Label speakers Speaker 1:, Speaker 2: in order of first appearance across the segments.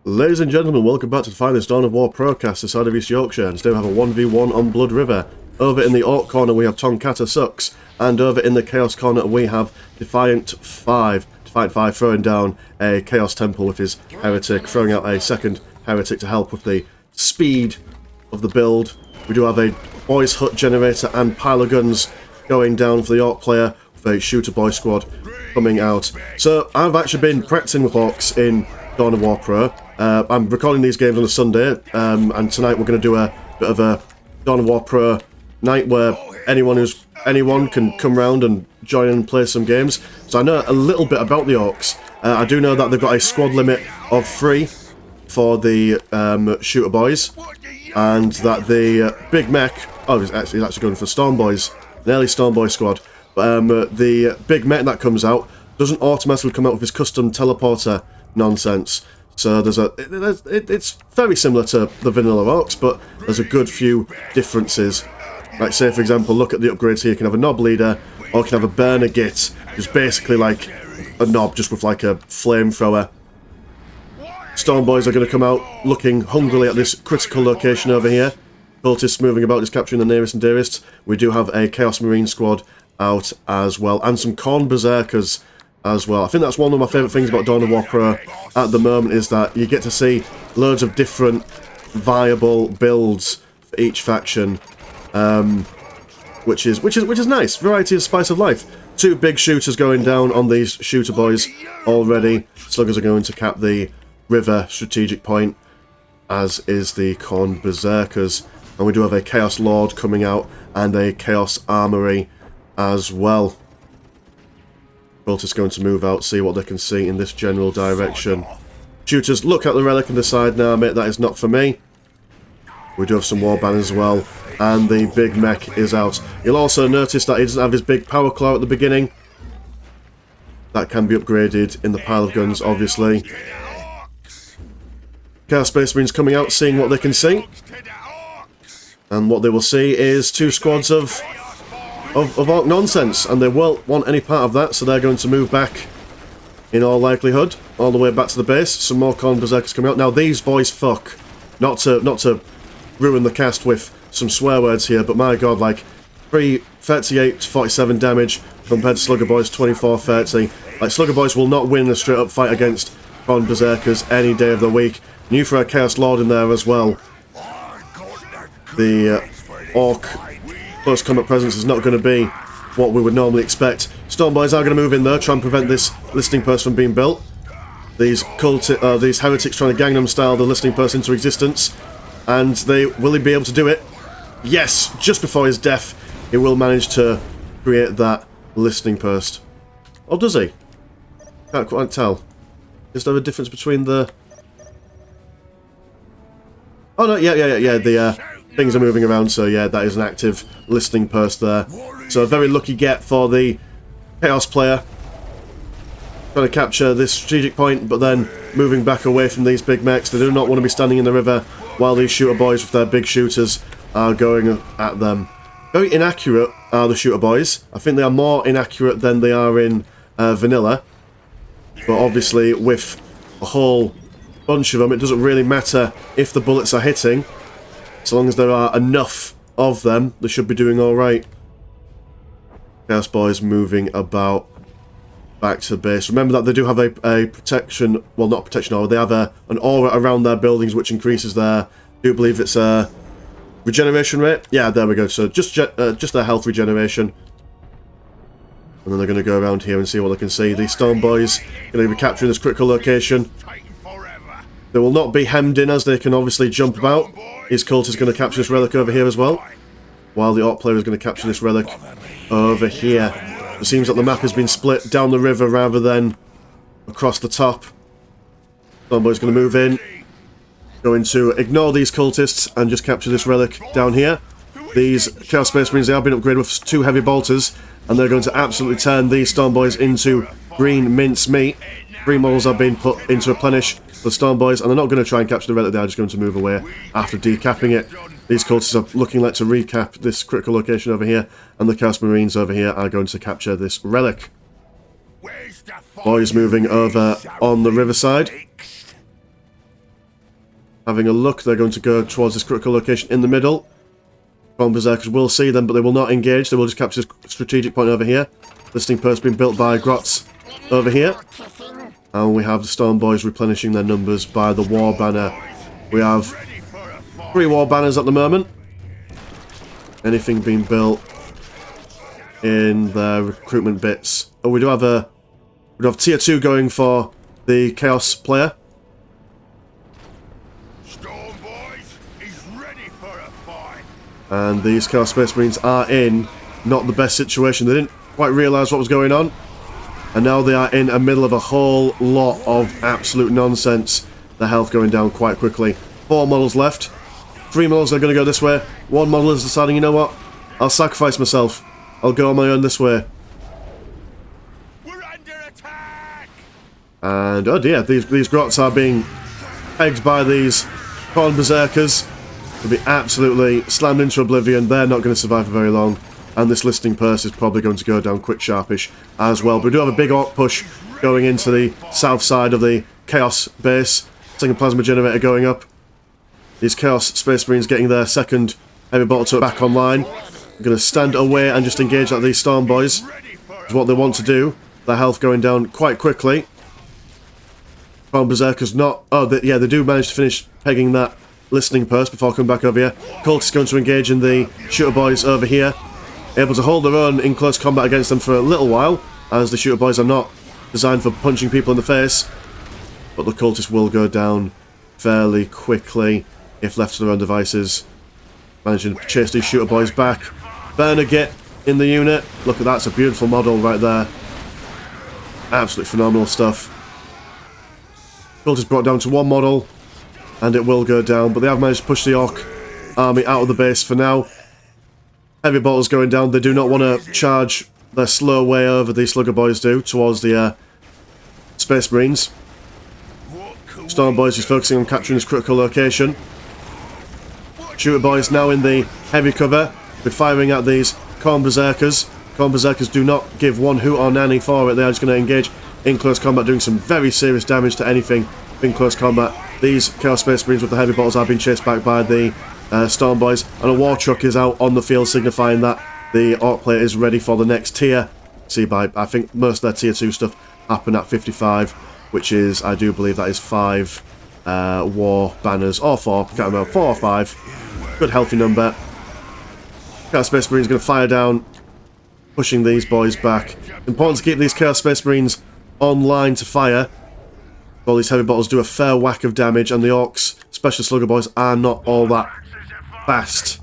Speaker 1: Ladies and gentlemen, welcome back to the finest Dawn of War Procast this side of East Yorkshire, and today we have a 1v1 on Blood River. Over in the Orc corner we have Tonkata Sucks, and over in the Chaos corner we have Defiant 5. Defiant 5 throwing down a Chaos Temple with his Heretic, throwing out a second Heretic to help with the speed of the build. We do have a Boys Hut Generator and Pile of Guns going down for the Orc player, with a Shooter Boy squad coming out. So I've actually been practicing with Orcs in Dawn of War Pro. I'm recording these games on a Sunday, and tonight we're going to do a bit of a Dawn of War Pro night where anyone can come round and join and play some games. So I know a little bit about the Orcs. I do know that they've got a squad limit of 3 for the Shooter Boys, and that the Big Mech, he's actually going for Storm Boys, an early Storm Boy squad. The Big Mech that comes out doesn't automatically come out with his custom teleporter nonsense. So it's very similar to the vanilla Orcs, but there's a good few differences. Like, say for example, look at the upgrades here. You can have a Knob Leader, or you can have a Burner Git, which is basically like a knob just with like a flamethrower. Storm Boys are going to come out looking hungrily at this critical location over here. Cultists moving about, just capturing the nearest and dearest. We do have a Chaos Marine squad out as well, and some Khorne Berserkers as well. I think that's one of my favourite things about Dawn of War Pro at the moment, is that you get to see loads of different viable builds for each faction, which is nice. Variety is spice of life. 2 big shooters going down on these Shooter Boys already. Sluggers are going to cap the river strategic point, as is the Khorne Berserkers. And we do have a Chaos Lord coming out and a Chaos Armory as well. Cultists going to move out, see what they can see in this general direction. Shooters look at the relic and decide, nah mate, that is not for me. We do have some war banners as well, and the Big Mech is out. You'll also notice that he doesn't have his big power claw at the beginning. That can be upgraded in the pile of guns, obviously. Chaos Space Marines coming out, seeing what they can see. And what they will see is 2 squads of Orc nonsense, and they won't want any part of that, so they're going to move back, in all likelihood, all the way back to the base. Some more Khorne Berserkers coming out. Now these boys fuck. Not to ruin the cast with some swear words here, but my god, like 38 to 47 damage compared to Slugger Boys 24-30. Like, Slugger Boys will not win a straight up fight against Khorne Berserkers any day of the week. And you throw a Chaos Lord in there as well. The Orc close combat presence is not going to be what we would normally expect. Storm Boys are going to move in there, try and prevent this listening post from being built. These heretics trying to Gangnam style the listening post into existence, and will he be able to do it? Yes, just before his death, he will manage to create that listening post. Or does he? Can't quite tell. Is there a difference between the? Oh no, yeah. The things are moving around, so yeah, that is an active listening post there. So a very lucky get for the Chaos player. Trying to capture this strategic point, but then moving back away from these big mechs. They do not want to be standing in the river while these Shooter Boys with their big shooters are going at them. Very inaccurate are the Shooter Boys. I think they are more inaccurate than they are in vanilla. But obviously with a whole bunch of them, it doesn't really matter if the bullets are hitting. So long as there are enough of them, they should be doing alright. Chaos Boys moving about back to the base. Remember that they do have a protection, well, not a protection aura, they have an aura around their buildings which increases their, I do believe it's a regeneration rate. Yeah, there we go. So just their health regeneration. And then they're going to go around here and see what they can see. These Storm Boys are going to be capturing this critical location. They will not be hemmed in, as they can obviously jump about. His cult is going to capture this relic over here as well, while the Orc player is going to capture this relic over here. It seems that the map has been split down the river rather than across the top. Stormboy's going to move in, going to ignore these cultists and just capture this relic down here. These Chaos Space Marines, they have been upgraded with 2 heavy bolters, and they're going to absolutely turn these Stormboys into green mince meat. 3 models are being put into replenish the Storm Boys, and they're not going to try and capture the relic, they're just going to move away after decapping it. These cultists are looking like to recap this critical location over here, and the Chaos Marines over here are going to capture this relic. Boys moving over on the riverside. having a look. They're going to go towards this critical location in the middle. From Berserkers will see them, but they will not engage. They will just capture this strategic point over here. Listening post being built by Grots over here. And we have the Storm Boys replenishing their numbers by the War Banner. We have 3 War Banners at the moment. Anything being built in the recruitment bits. Oh, we do have tier 2 going for the Chaos player.
Speaker 2: Storm Boys is ready for a fight.
Speaker 1: And these Chaos Space Marines are in not the best situation. They didn't quite realise what was going on. And now they are in the middle of a whole lot of absolute nonsense. Their health going down quite quickly. 4 models left. 3 models are going to go this way. 1 model is deciding, you know what? I'll sacrifice myself. I'll go on my own this way.
Speaker 2: We're under attack.
Speaker 1: And oh dear, these Grots are being pegged by these Khorne Berserkers. They'll be absolutely slammed into oblivion. They're not going to survive for very long. And this listing purse is probably going to go down quick sharpish as well. But we do have a big Ork push going into the south side of the Chaos base. Second plasma generator going up. These Chaos Space Marines getting their second heavy bolter turret back online. They're going to stand away and just engage like these Storm Boys. Is what they want to do. Their health going down quite quickly. Khorne Berserkers not... Oh, yeah, they do manage to finish pegging that listening purse before coming back over here. Cultists going to engage in the Shooter Boys over here. Able to hold their own in close combat against them for a little while, as the Shooter Boys are not designed for punching people in the face. But the Cultists will go down fairly quickly if left to their own devices. Managing to chase these Shooter Boys back. Bernagit in the unit. Look at that, it's a beautiful model right there. Absolutely phenomenal stuff. Cultists brought down to 1 model, and it will go down, but they have managed to push the Ork army out of the base for now. Heavy bolters going down. They do not want to charge their slow way over, these Slugger Boys do, towards the Space Marines. Storm Boys is focusing on capturing this critical location. Shooter Boys now in the heavy cover. They're firing at these Khorne Berserkers. Khorne Berserkers do not give one hoot or nanny for it. They are just going to engage in close combat, doing some very serious damage to anything in close combat. These Chaos Space Marines with the heavy bolters are being chased back by the Storm Boys, and a war truck is out on the field, signifying that the Ork player is ready for the next tier. See, by I think most of their tier 2 stuff happened at 55, which is, I do believe that is 5 war banners, or 4, can't remember, 4 or 5. Good healthy number. Chaos Space Marines going to fire down, pushing these boys back. Important to keep these Chaos Space Marines online to fire. All these heavy bottles do a fair whack of damage, and the Orks, Special Slugger Boys, are not all that fast.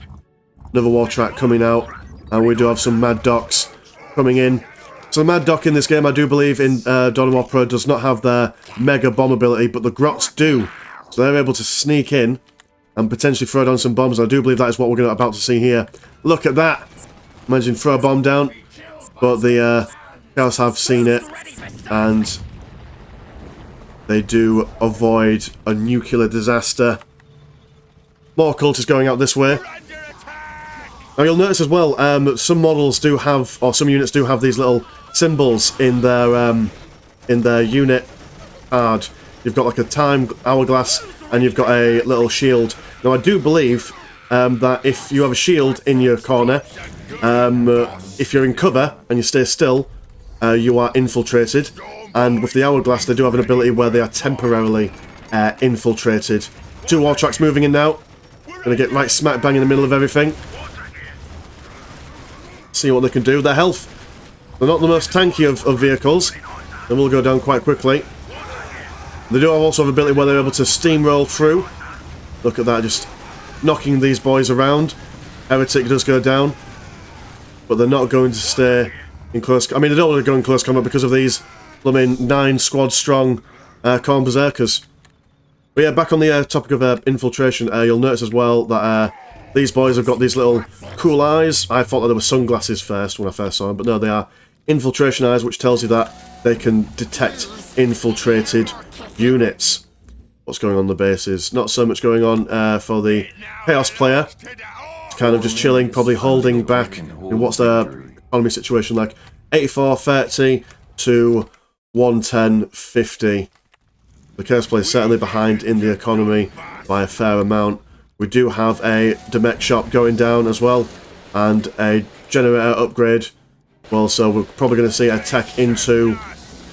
Speaker 1: Another war track coming out, and we do have some Mad Docs coming in. So the Mad Doc in this game, I do believe, in Dawn of War Pro does not have their Mega Bomb ability, but the Grots do. So they're able to sneak in and potentially throw down some bombs. I do believe that is what we're about to see here. Look at that! Imagine throw a bomb down, but the Chaos have seen it, and they do avoid a nuclear disaster. More cultists going out this way. Now you'll notice as well, some models do have, or some units do have these little symbols in their unit card. You've got like a time hourglass, and you've got a little shield. Now I do believe that if you have a shield in your corner, if you're in cover and you stay still, you are infiltrated. And with the hourglass, they do have an ability where they are temporarily infiltrated. 2 war tracks moving in now. Gonna get right smack bang in the middle of everything. See what they can do. Their health, they're not the most tanky of vehicles. They will go down quite quickly. They do also have an ability where they're able to steamroll through. Look at that, just knocking these boys around. Heretic does go down, but they're not going to stay in close... I mean, they don't want to go in close combat because of these, 9 squad strong Khorne Berserkers. But yeah, back on the topic of infiltration, you'll notice as well that these boys have got these little cool eyes. I thought that they were sunglasses first when I first saw them, but no, they are infiltration eyes, which tells you that they can detect infiltrated units. What's going on the bases? Not so much going on for the Chaos player. It's kind of just chilling, probably holding back in what's their economy situation like. 84-30 to 110-50. The Chaos player is certainly behind in the economy. by a fair amount. We do have a Demek shop going down as well, and a generator upgrade. Well, so we're probably going to see a tech into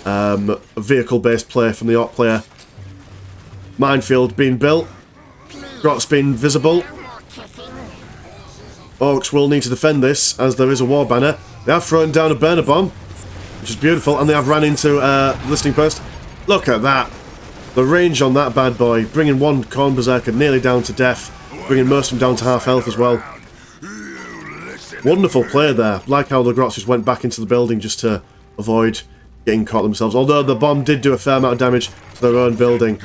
Speaker 1: a vehicle-based play from the Orc player. Minefield being built. Grot's been visible. Orcs will need to defend this, as there is a war banner. They have thrown down a burner bomb, which is beautiful, and they have ran into a listening post. Look at that. The range on that bad boy, bringing one Khorne Berserker nearly down to death, bringing most of them down to half health as well. Wonderful play there. Like how the Grots just went back into the building just to avoid getting caught themselves, although the bomb did do a fair amount of damage to their own building.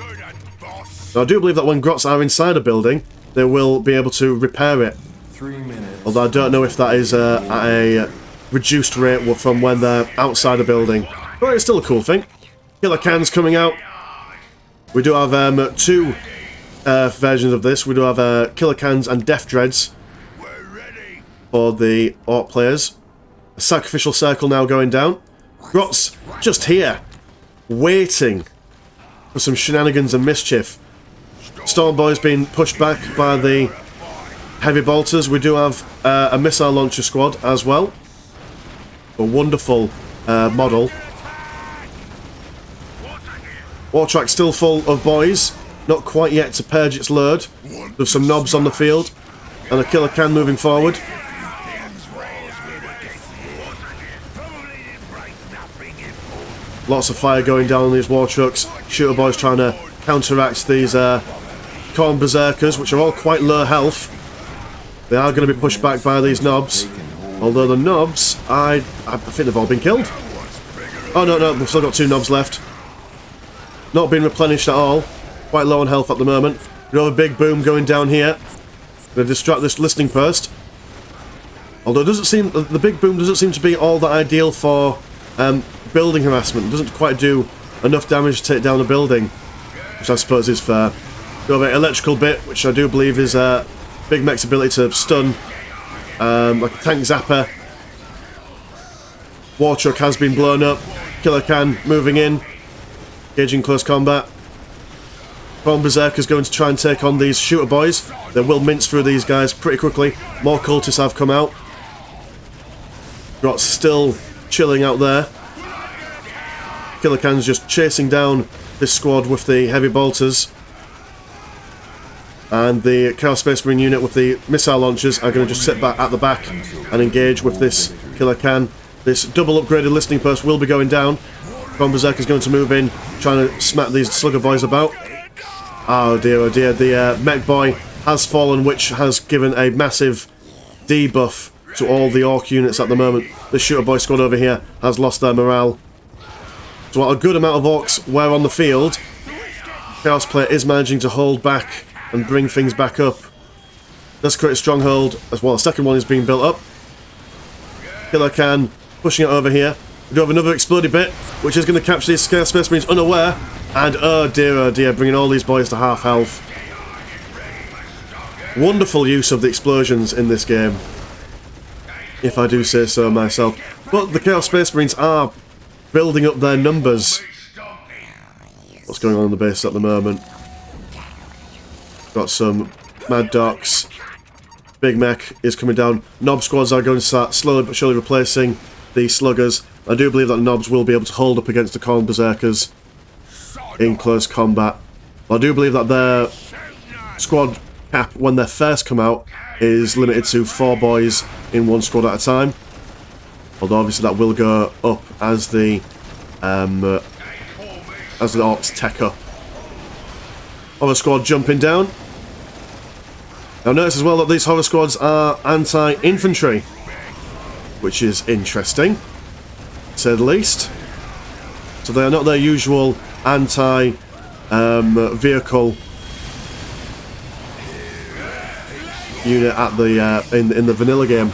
Speaker 1: Now, I do believe that when Grots are inside a building, they will be able to repair it.
Speaker 3: 3 minutes.
Speaker 1: Although I don't know if that is at a reduced rate from when they're outside a building. But it's still a cool thing. Killer cans coming out. We do have two versions of this. We do have Killer Cans and Death Dreads for the Orc players. A sacrificial circle now going down. Grot's just here, waiting for some shenanigans and mischief. Stormboy's been pushed back by the heavy bolters. We do have a missile launcher squad as well. A wonderful model. Wartrack's still full of boys. Not quite yet to purge its load. There's some knobs on the field. And a Killer Can moving forward. Lots of fire going down on these war trucks. Shooter boys trying to counteract these Khorne Berserkers, which are all quite low health. They are going to be pushed back by these knobs. Although the knobs, I think they've all been killed. Oh no, we've still got two knobs left. Not been replenished at all. Quite low on health at the moment. We have a big boom going down here. Going to distract this listening post. Although it doesn't seem, the big boom doesn't seem to be all that ideal for building harassment. It doesn't quite do enough damage to take down a building, which I suppose is fair. We have an electrical bit, which I do believe is Big Mech's ability to stun, like a tank zapper. War truck has been blown up. Killer Can moving in, engaging close combat. Khorne Berserker's going to try and take on these shooter boys. They will mince through these guys pretty quickly. More cultists have come out. Grot's still chilling out there. Killer Can's just chasing down this squad with the heavy bolters. And the Chaos Space Marine unit with the missile launchers are going to just sit back at the back and engage with this Killer Can. This double upgraded listening post will be going down. Khorne Berserker's going to move in, trying to smack these slugger boys about. Oh dear, the mech boy has fallen, which has given a massive debuff to all the Orc units at the moment. The shooter boy squad over here has lost their morale. So while a good amount of Orcs were on the field, Chaos Player is managing to hold back and bring things back up. Desecrated Stronghold as well. The second one is being built up. Killer Can pushing it over here. We do have another exploded bit, which is going to capture these Space Marines unaware. And oh dear, bringing all these boys to half health. Wonderful use of the explosions in this game, if I do say so myself. But the Chaos Space Marines are building up their numbers. What's going on the base at the moment? Got some Mad Docs. Big Mech is coming down. Knob squads are going to start slowly but surely replacing the sluggers. I do believe that the knobs will be able to hold up against the Khorne Berserkers in close combat. I do believe that their squad cap, when they first come out, is limited to 4 boys in one squad at a time. Although obviously that will go up as the Orcs tech up. Horror squad jumping down. Now notice as well that these horror squads are anti-infantry, which is interesting, to say the least. So they are not their usual anti-vehicle unit at the in the vanilla game.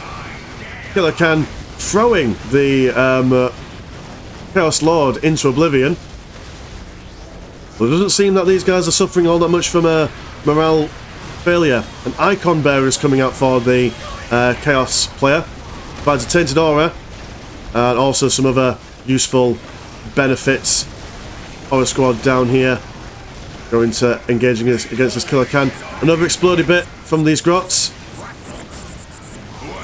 Speaker 1: Killer Can throwing the Chaos Lord into oblivion. But it doesn't seem that these guys are suffering all that much from a morale failure. An Icon Bearer is coming out for the Chaos player. Provides a Tainted Aura and also some other useful benefits. Horror Squad down here. Going to engaging against this Killer Can. Another exploded bit from these grots.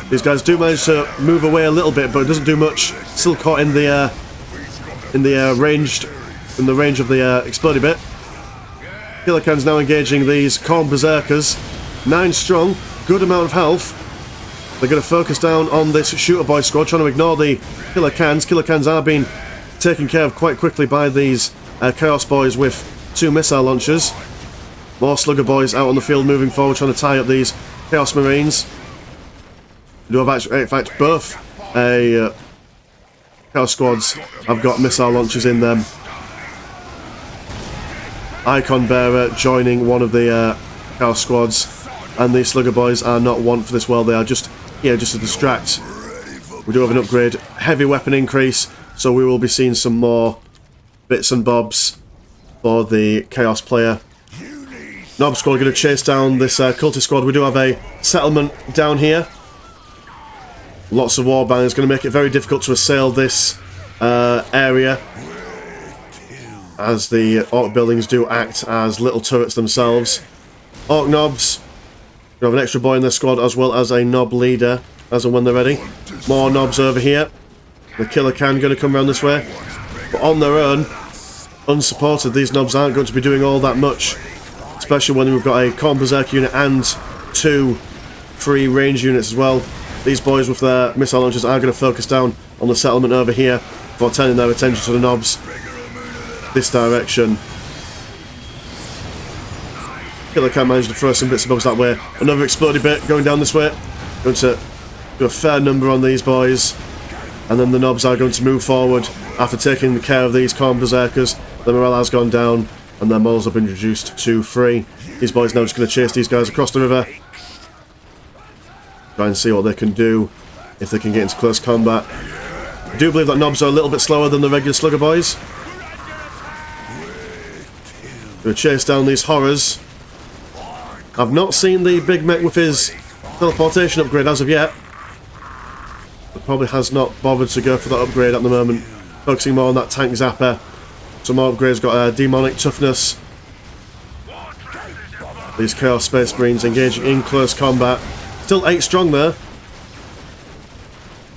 Speaker 1: These guys do manage to move away a little bit, but it doesn't do much. Still caught in the range of the exploded bit. Killer Can's now engaging these Khorne Berserkers. 9 strong, good amount of health. They're going to focus down on this Shooter Boy squad, trying to ignore the Killer Cans. Killer Cans are being taken care of quite quickly by these Chaos Boys with 2 missile launchers. More Slugger Boys out on the field moving forward, trying to tie up these Chaos Marines. We do have, in fact, both Chaos Squads have got missile launchers in them. Icon Bearer joining one of the Chaos Squads, and these Slugger Boys are not one for this world. They are just here just to distract. We do have an upgrade, heavy weapon increase, so we will be seeing some more bits and bobs for the Chaos player. Nob Squad going to chase down this Cultist Squad. We do have a settlement down here. Lots of warbangers, going to make it very difficult to assail this area, as the Orc buildings do act as little turrets themselves. Orc Nobs, we have an extra boy in their squad as well as a Nob leader, as and when they're ready. More Nobs over here. The Killer Can going to come around this way. But on their own, unsupported, these Nobs aren't going to be doing all that much. Especially when we've got a Khorne Berserker unit and 2 free range units as well. These boys with their missile launchers are going to focus down on the settlement over here before turning their attention to the Nobs this direction. Killer Can managed to throw some bits and bobs that way. Another exploded bit going down this way. Going to do a fair number on these boys. And then the Nobs are going to move forward after taking care of these Khorne Berserkers. The morale has gone down and their models have been reduced to 3. These boys now just going to chase these guys across the river. Try and see what they can do if they can get into close combat. I do believe that Nobs are a little bit slower than the regular Slugger Boys. Going to chase down these horrors. I've not seen the big mech with his teleportation upgrade as of yet. It probably has not bothered to go for that upgrade at the moment. Focusing more on that tank zapper. Some more upgrades, got demonic toughness. These Chaos Space Marines engaging in close combat. Still 8 strong there.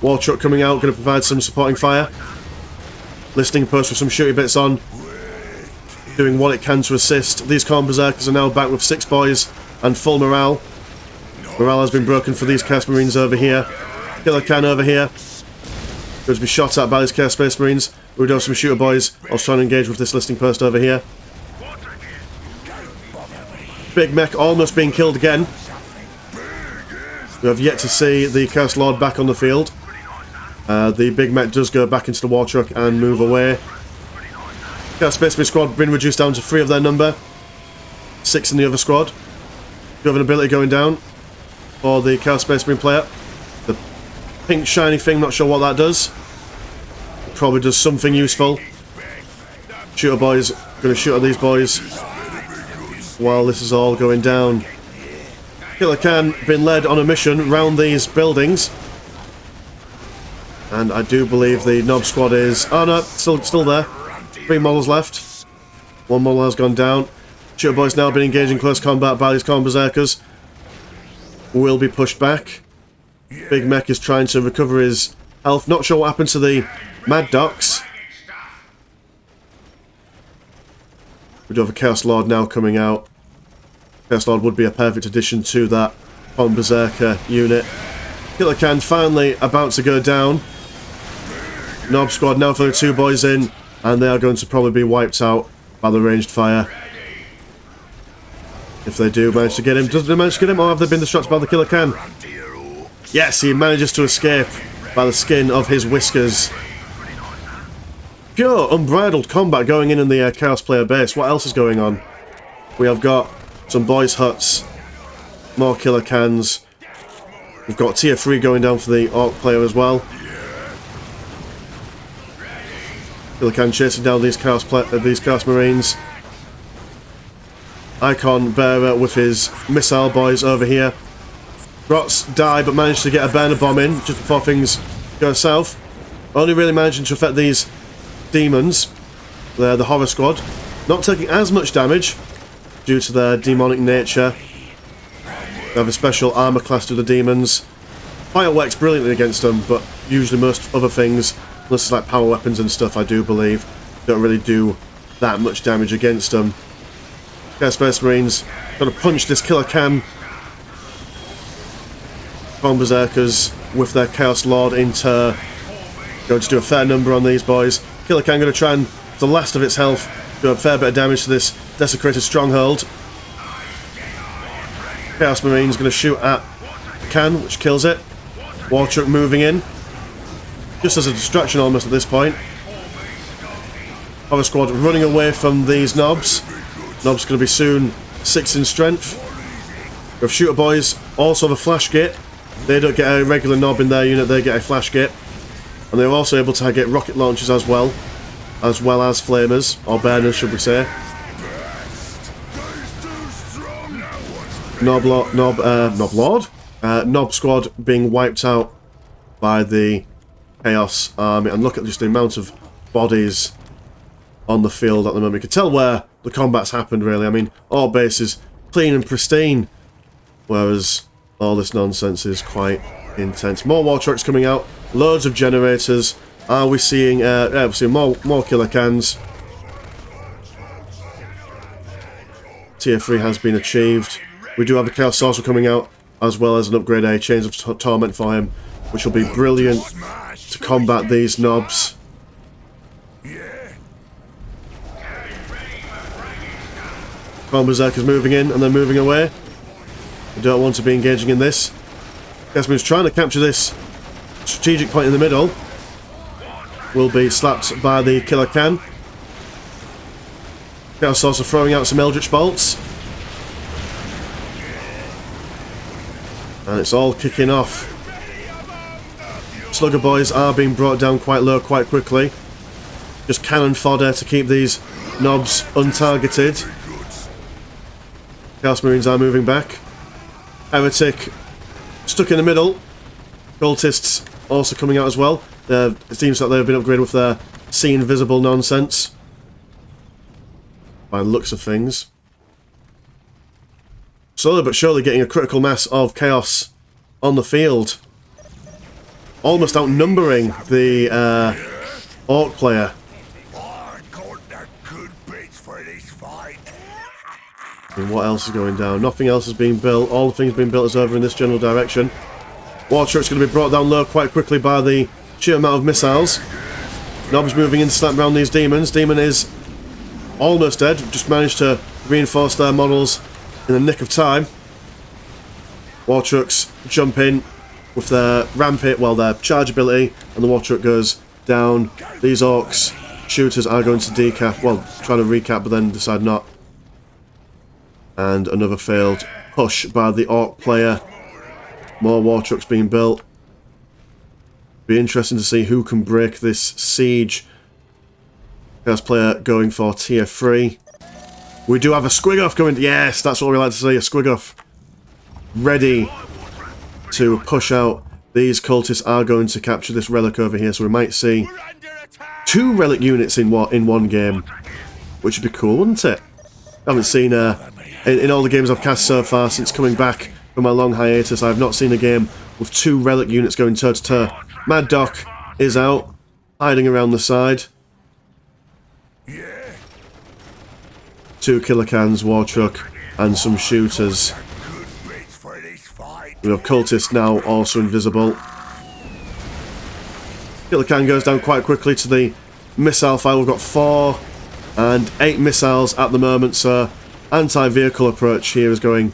Speaker 1: War Truck coming out, going to provide some supporting fire. Listening post with some shooty bits on. Doing what it can to assist. These Khorne Berserkers are now back with 6 boys and full morale. Morale has been broken for these Chaos Marines over here. Killer Can over here. Going to be shot at by these Chaos Space Marines. We do have some shooter boys. I was trying to engage with this listening post over here. Big mech almost being killed again. We have yet to see the Chaos Lord back on the field. The big mech does go back into the War Truck and move away. Chaos Space Marine squad been reduced down to 3 of their number. 6 in the other squad. Do have an ability going down for the Chaos Space Marine player. The pink shiny thing, not sure what that does. Probably does something useful. Shooter boys, going to shoot at these boys while this is all going down. Killer Can been led on a mission round these buildings, and I do believe the Nob squad is... oh no, still there. 3 models left. 1 model has gone down. Shooter boys now been engaging close combat by these Khorne Berserkers. Will be pushed back. Big mech is trying to recover his health. Not sure what happened to the Mad Docs. We do have a Chaos Lord now coming out. Chaos Lord would be a perfect addition to that Khorne Berserker unit. Killer Can finally about to go down. Nob squad now throwing 2 boys in, and they are going to probably be wiped out by the ranged fire. If they do manage to get him. Does they manage to get him, or have they been distracted by the Killer Can? Yes, he manages to escape by the skin of his whiskers. Pure, unbridled combat going in the Chaos player base. What else is going on? We have got some boys' huts, more Killer Cans. We've got tier 3 going down for the Orc player as well. Killer Can chasing down these Chaos Marines. Icon Bearer with his missile boys over here. Grots die but managed to get a burner bomb in just before things go south. Only really managing to affect these demons. They're the horror squad. Not taking as much damage. due to their demonic nature. They have a special armor class to the demons. Fire works brilliantly against them, but usually most other things, unless it's like power weapons and stuff, I do believe, don't really do that much damage against them. Chaos Space Marines gonna punch this Killer Khan. Clone Berserkers with their Chaos Lord into going to do a fair number on these boys. Killer Khan gonna try and, the last of its health, do a fair bit of damage to this desecrated stronghold. Chaos Marine's going to shoot at Khan, which kills it. War Truck moving in, just as a distraction almost at this point. Power Squad running away from these knobs. Knobs going to be soon 6 in strength. We have Shooter Boys, also have a flash gate. They don't get a regular knob in their unit, they get a flash gate. And they're also able to get rocket launchers as well as flamers, or burners should we say. Knob Squad being wiped out by the Chaos Army, and look at just the amount of bodies on the field at the moment. You can tell where the combat's happened really. I mean, all base is clean and pristine, whereas all this nonsense is quite intense. More War Trucks coming out, loads of generators. Are we seeing, we're seeing more Killer Khans. Tier 3 has been achieved. We do have the Chaos Sorcerer coming out, as well as an upgrade A Chains of Torment for him, which will be brilliant to combat these knobs. Clone Berserkers moving in and then moving away. We don't want to be engaging in this. Gasman's trying to capture this strategic point in the middle. Will be slapped by the Killer Khan. Chaos Sorcerer throwing out some Eldritch Bolts. And it's all kicking off. Slugger Boys are being brought down quite low quite quickly. Just cannon fodder to keep these knobs untargeted. Chaos Marines are moving back. Heretic stuck in the middle. Cultists also coming out as well. It seems like they've been upgraded with their See Invisible nonsense, by the looks of things. Slowly but surely getting a critical mass of chaos on the field. Almost outnumbering the Orc player. And what else is going down? Nothing else is being built. All the things being built is over in this general direction. War Truck's going to be brought down low quite quickly by the sheer amount of missiles. Nob's moving in to slap around these demons. Demon is almost dead. Just managed to reinforce their models in the nick of time. War Trucks jump in with their rampage, well, their charge ability, and the War Truck goes down. These Orcs shooters are going to decap, well, trying to recap, but then decide not. And another failed push by the Orc player. More War Trucks being built. Be interesting to see who can break this siege. Chaos player going for tier 3. We do have a Squiggoth coming. Yes, that's what we like to see. A Squiggoth ready to push out. These cultists are going to capture this relic over here, so we might see 2 relic units in one game, which would be cool, wouldn't it? I haven't seen in all the games I've cast so far since coming back from my long hiatus, I've not seen a game with 2 relic units going toe to toe. Mad Doc is out, hiding around the side. 2 Killer Khans, War Truck, and some shooters. We have Cultist now also invisible. Killer Khan goes down quite quickly to the missile fire. We've got 4 and 8 missiles at the moment, so anti-vehicle approach here is going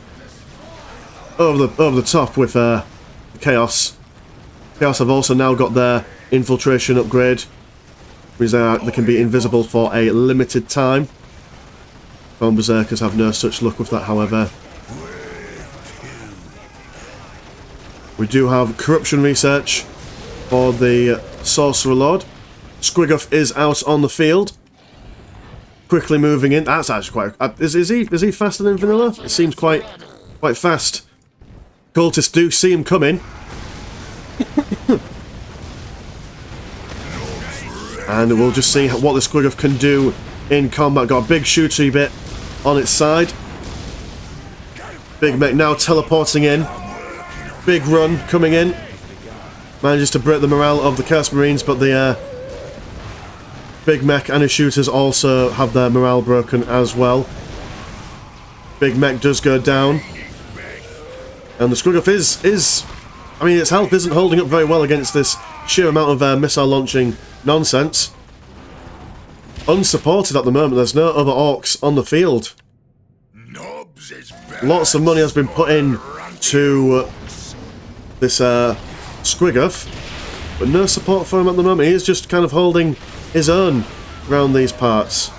Speaker 1: over the top with Chaos. Chaos have also now got their infiltration upgrade, which they can be invisible for a limited time. Clone Berserkers have no such luck with that, however. We do have corruption research for the Sorcerer Lord. Squiggoth is out on the field, quickly moving in. That's actually quite. Is he faster than vanilla? It seems quite fast. Cultists do see him coming. And we'll just see what the Squiggoth can do in combat. Got a big shooty bit on its side. Big Mech now teleporting in. Big run coming in. Manages to break the morale of the Chaos Marines, but the Big Mech and his shooters also have their morale broken as well. Big Mech does go down. And the Squiggoth is... I mean, its health isn't holding up very well against this sheer amount of missile launching nonsense. Unsupported at the moment. There's no other Orks on the field. Lots of money has been put in to this Squiggoth, but no support for him at the moment. He is just kind of holding his own around these parts.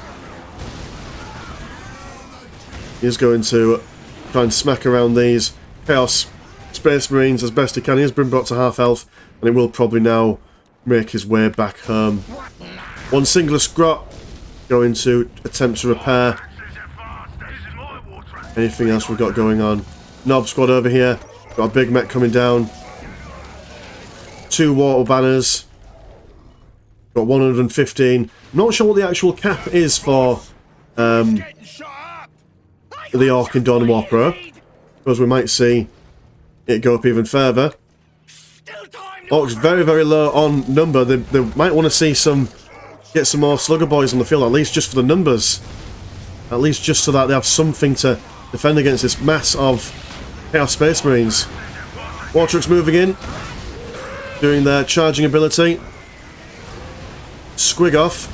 Speaker 1: He's going to try and smack around these Chaos Space Marines as best he can. He has been brought to half health, and he will probably now make his way back home. One singular Scrot going to attempt to repair. Anything else we've got going on? Nob Squad over here. Got a Big Mech coming down. 2 water banners. Got 115. Not sure what the actual cap is for the Ork in Dawn of War Pro. Because we might see it go up even further. Orks very, very low on number. They might want to see get some more Slugger Boys on the field, at least just for the numbers. At least just so that they have something to defend against this mass of Chaos Space Marines. War Trucks moving in, doing their charging ability. Squiggoth,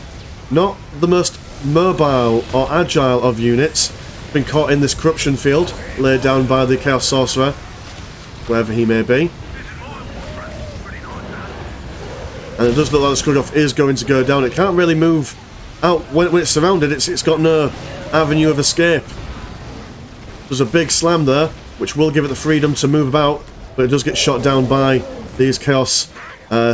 Speaker 1: not the most mobile or agile of units, been caught in this corruption field, laid down by the Chaos Sorcerer, wherever he may be. And it does look like the Squiggoth is going to go down. It can't really move out when it's surrounded. It's got no avenue of escape. There's a big slam there, which will give it the freedom to move about, but it does get shot down by these Chaos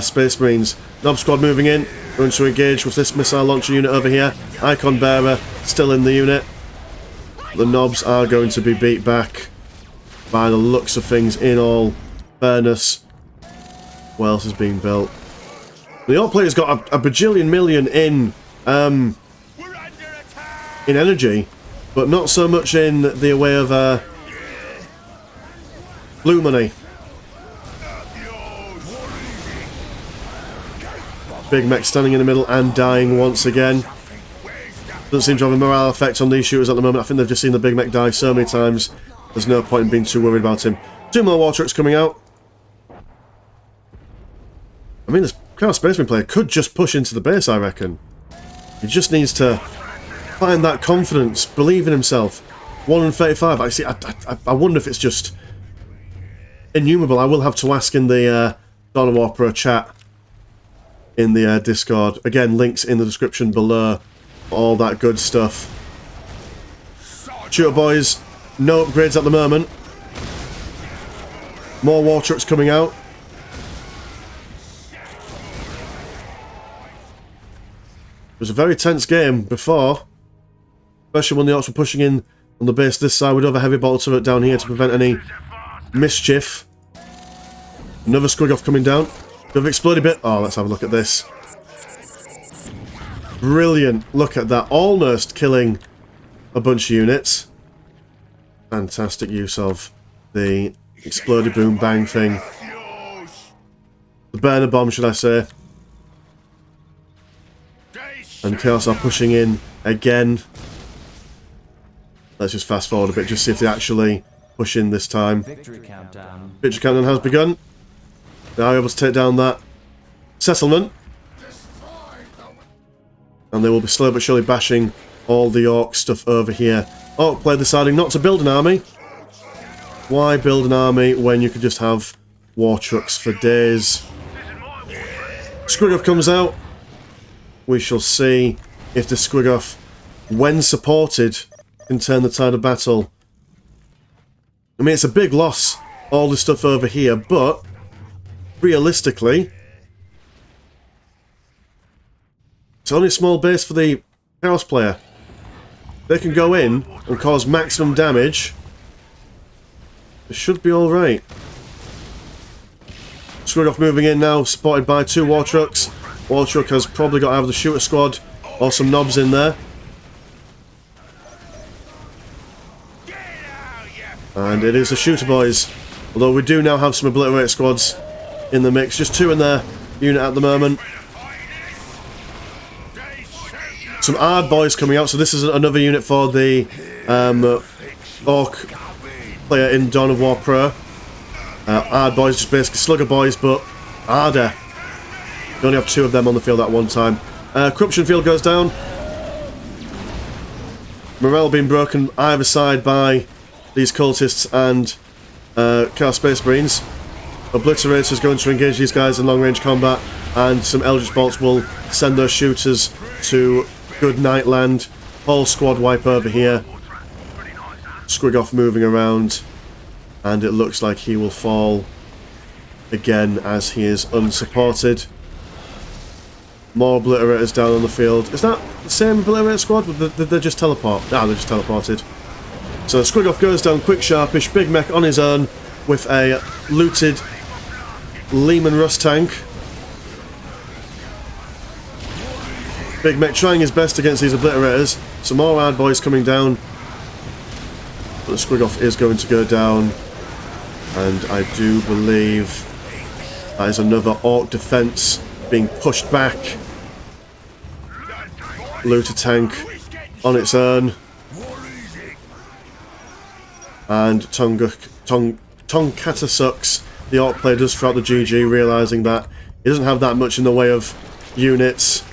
Speaker 1: Space Marines. Nob Squad moving in, going to engage with this missile launcher unit over here. Icon Bearer still in the unit. The Nobs are going to be beat back by the looks of things, in all fairness. What else is being built? The Ork player's got a bajillion million in energy, but not so much in the way of blue money. Big Mech standing in the middle and dying once again. Doesn't seem to have a morale effect on these shooters at the moment. I think they've just seen the Big Mech die so many times. There's no point in being too worried about him. 2 more War Trucks coming out. I mean, this Chaos Space Marine player could just push into the base, I reckon. He just needs to find that confidence, believe in himself. 135. I wonder if it's just innumerable. I will have to ask in the Dawn of War Pro chat in the Discord. Again, links in the description below. All that good stuff. Shooter boys, no upgrades at the moment. More War Trucks coming out. It was a very tense game before, especially when the Orks were pushing in on the base this side. We'd have a heavy bolter turret down here to prevent any mischief. Another Squiggoth coming down. They've exploded a bit. Oh, let's have a look at this. Brilliant. Look at that. Almost killing a bunch of units. Fantastic use of the exploded boom bang thing. The burner bomb, should I say. And Chaos are pushing in again. Let's just fast forward a bit, just see if they actually push in this time. Victory countdown has begun. They are able to take down that settlement. And they will be slow but surely bashing all the Ork stuff over here. Ork player deciding not to build an army. Why build an army when you could just have War Trucks for days? Squiggoth comes out. We shall see if the Squiggoth, when supported, can turn the tide of battle. I mean, it's a big loss, all this stuff over here, but realistically, it's only a small base for the Chaos player. They can go in and cause maximum damage. It should be alright. Squiggoth moving in now, supported by 2 War Trucks. War Truck has probably got either the Shooter Squad or some Nobs in there. And it is the shooter boys. Although we do now have some obliterate squads in the mix. Just 2 in their unit at the moment. Some Ard boys coming out. So this is another unit for the Orc player in Dawn of War Pro. Ard boys, just basically slugger boys, but harder. You only have 2 of them on the field at one time. Corruption field goes down. Morale being broken either side by these cultists and Chaos Space Marines. Obliterators going to engage these guys in long range combat, and some Eldritch Bolts will send those shooters to Good Night Land. Whole squad wipe over here. Squiggoff moving around, and it looks like he will fall again as he is unsupported. More obliterators down on the field. Is that the same obliterator squad? Did they just teleport? Ah, they just teleported. So Squiggoff goes down quick, sharpish, big mech on his own with a looted Lehman Russ tank. Big mech trying his best against these obliterators. Some more Ard boys coming down. But Squiggoff is going to go down. And I do believe that is another Orc defense being pushed back. Looter tank on its own. And Tongkata sucks. The Orc player does throughout the GG, realising that he doesn't have that much in the way of units.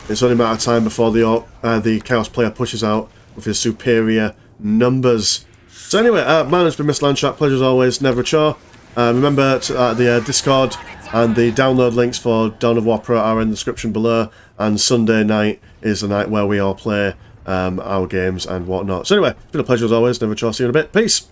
Speaker 1: It's only a matter of time before the Chaos player pushes out with his superior numbers. So anyway, mine has been Mr. Landshark. Pleasure as always, never a chore. Remember the Discord and the download links for Dawn of War Pro are in the description below, and Sunday night is the night where we all play our games and whatnot. So anyway, it's been a pleasure as always, never a chore. See you in a bit. Peace!